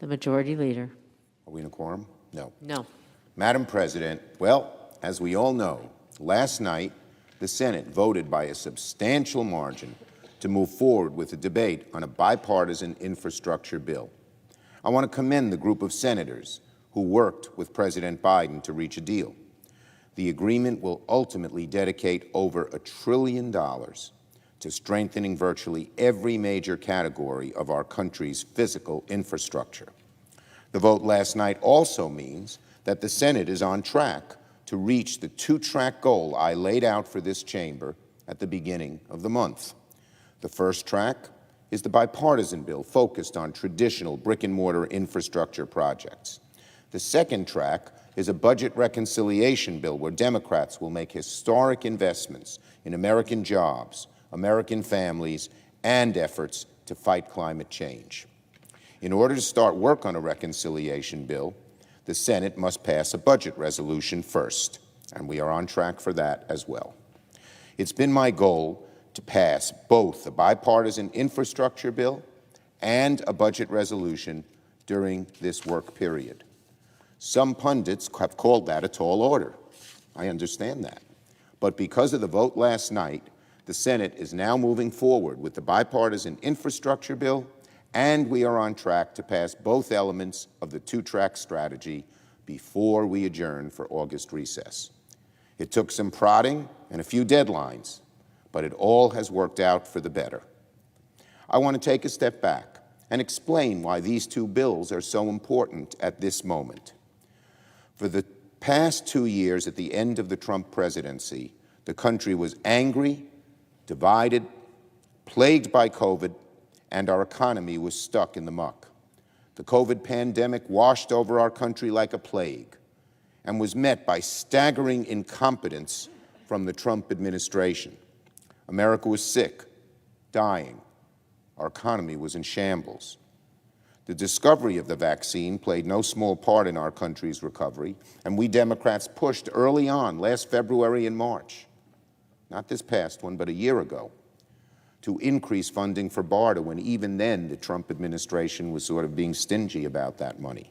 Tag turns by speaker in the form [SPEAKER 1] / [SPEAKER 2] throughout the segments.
[SPEAKER 1] The Majority Leader.
[SPEAKER 2] Are we in a quorum? No.
[SPEAKER 1] No.
[SPEAKER 2] Madam President, well, as we all know, last night the Senate voted by a substantial margin to move forward with a debate on a bipartisan infrastructure bill. I want to commend the group of senators who worked with President Biden to reach a deal. The agreement will ultimately dedicate over $1 trillion to strengthening virtually every major category of our country's physical infrastructure. The vote last night also means that the Senate is on track to reach the two-track goal I laid out for this chamber at the beginning of the month. The first track is the bipartisan bill focused on traditional brick-and-mortar infrastructure projects. The second track is a budget reconciliation bill where Democrats will make historic investments in American jobs, American families, and efforts to fight climate change. In order to start work on a reconciliation bill, the Senate must pass a budget resolution first, and we are on track for that as well. It's been my goal to pass both a bipartisan infrastructure bill and a budget resolution during this work period. Some pundits have called that a tall order. I understand that. But because of the vote last night, the Senate is now moving forward with the bipartisan infrastructure bill, and we are on track to pass both elements of the two-track strategy before we adjourn for August recess. It took some prodding and a few deadlines, but it all has worked out for the better. I want to take a step back and explain why these two bills are so important at this moment. For the past 2 years at the end of the Trump presidency, the country was angry, divided, plagued by COVID, and our economy was stuck in the muck. The COVID pandemic washed over our country like a plague and was met by staggering incompetence from the Trump administration. America was sick, dying. Our economy was in shambles. The discovery of the vaccine played no small part in our country's recovery, and we Democrats pushed early on, last February and March, not this past one, but a year ago, to increase funding for BARDA when even then the Trump administration was sort of being stingy about that money.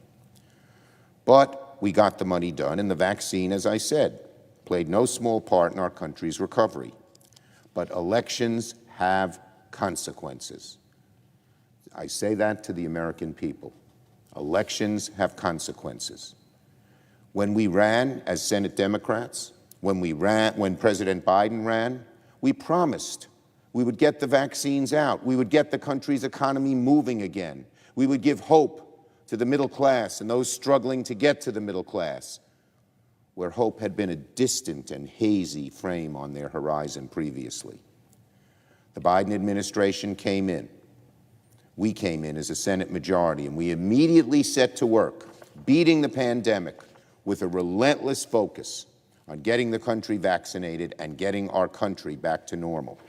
[SPEAKER 2] But we got the money done, and the vaccine, as I said, played no small part in our country's recovery. But elections have consequences. I say that to the American people. Elections have consequences. When we ran as Senate Democrats, when President Biden ran, we promised we would get the vaccines out. We would get the country's economy moving again. We would give hope to the middle class and those struggling to get to the middle class, where hope had been a distant and hazy frame on their horizon previously. The Biden administration came in. We came in as a Senate majority, and we immediately set to work, beating the pandemic with a relentless focus on getting the country vaccinated and getting our country back to normal.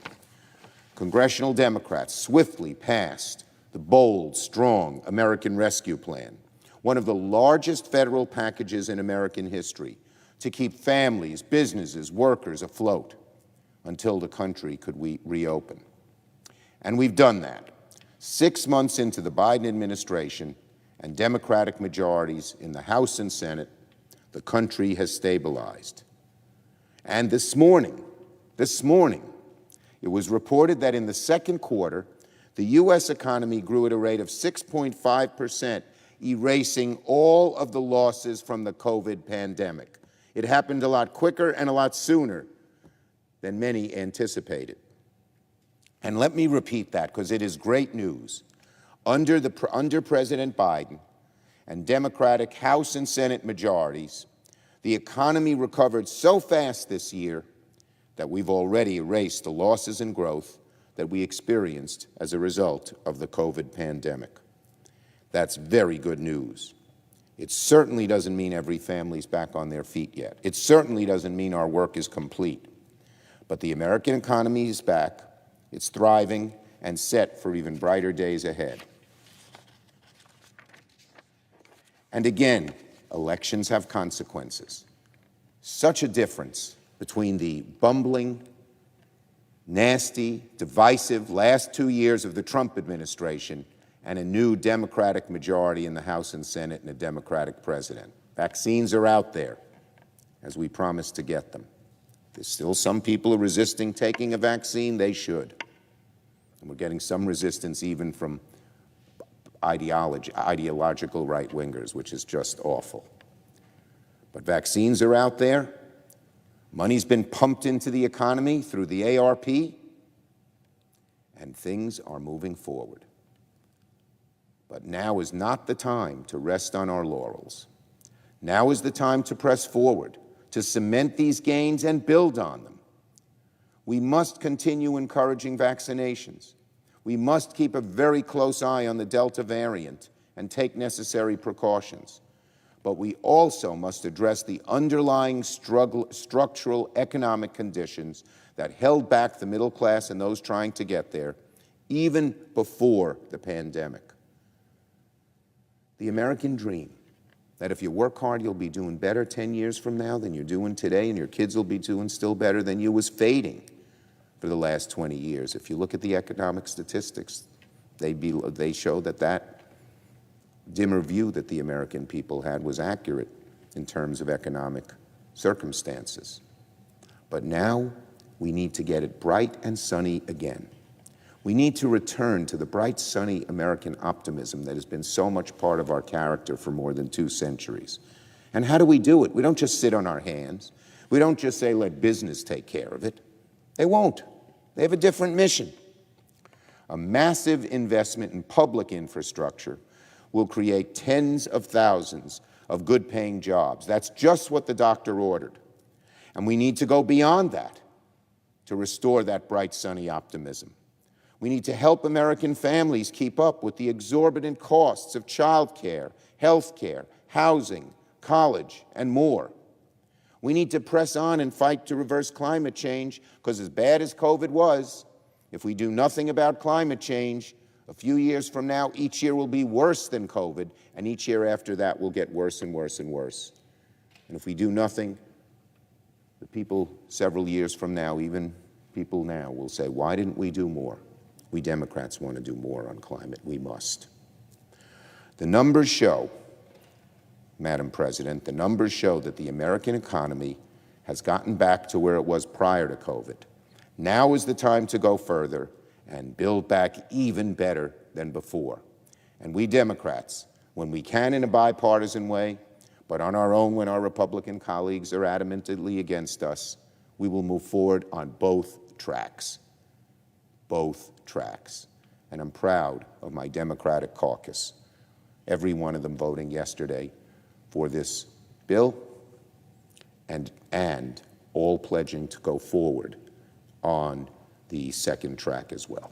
[SPEAKER 2] Congressional Democrats swiftly passed the bold, strong American Rescue Plan, one of the largest federal packages in American history, to keep families, businesses, workers afloat until the country could reopen. And we've done that. 6 months into the Biden administration and Democratic majorities in the House and Senate, the country has stabilized. And this morning, it was reported that in the second quarter, the U.S. economy grew at a rate of 6.5%, erasing all of the losses from the COVID pandemic. It happened a lot quicker and a lot sooner than many anticipated. And let me repeat that, because it is great news. Under President Biden and Democratic House and Senate majorities, the economy recovered so fast this year that we've already erased the losses in growth that we experienced as a result of the COVID pandemic. That's very good news. It certainly doesn't mean every family's back on their feet yet. It certainly doesn't mean our work is complete. But the American economy is back, it's thriving, and set for even brighter days ahead. And again, elections have consequences. Such a difference between the bumbling, nasty, divisive last 2 years of the Trump administration and a new Democratic majority in the House and Senate and a Democratic president. Vaccines are out there, as we promised to get them. There's still some people who are resisting taking a vaccine. They should. And we're getting some resistance even from ideological right-wingers, which is just awful. But vaccines are out there. Money's been pumped into the economy through the ARP, and things are moving forward. But now is not the time to rest on our laurels. Now is the time to press forward, to cement these gains and build on them. We must continue encouraging vaccinations. We must keep a very close eye on the Delta variant and take necessary precautions. But we also must address the underlying structural economic conditions that held back the middle class and those trying to get there, even before the pandemic. The American dream, that if you work hard, you'll be doing better 10 years from now than you're doing today, and your kids will be doing still better than you, was fading for the last 20 years. If you look at the economic statistics, they show that dimmer view that the American people had was accurate in terms of economic circumstances. But now we need to get it bright and sunny again. We need to return to the bright, sunny American optimism that has been so much part of our character for more than 2 centuries. And how do we do it? We don't just sit on our hands. We don't just say, let business take care of it. They won't. They have a different mission. A massive investment in public infrastructure will create tens of thousands of good-paying jobs. That's just what the doctor ordered. And we need to go beyond that to restore that bright, sunny optimism. We need to help American families keep up with the exorbitant costs of child care, health care, housing, college, and more. We need to press on and fight to reverse climate change, because as bad as COVID was, if we do nothing about climate change, a few years from now, each year will be worse than COVID, and each year after that will get worse and worse and worse. And if we do nothing, the people several years from now, even people now, will say, why didn't we do more? We Democrats want to do more on climate. We must. The numbers show, Madam President, the numbers show that the American economy has gotten back to where it was prior to COVID. Now is the time to go further and build back even better than before. And we Democrats, when we can in a bipartisan way, but on our own when our Republican colleagues are adamantly against us, we will move forward on both tracks. Both tracks. And I'm proud of my Democratic caucus, every one of them voting yesterday for this bill, and all pledging to go forward on the second track as well.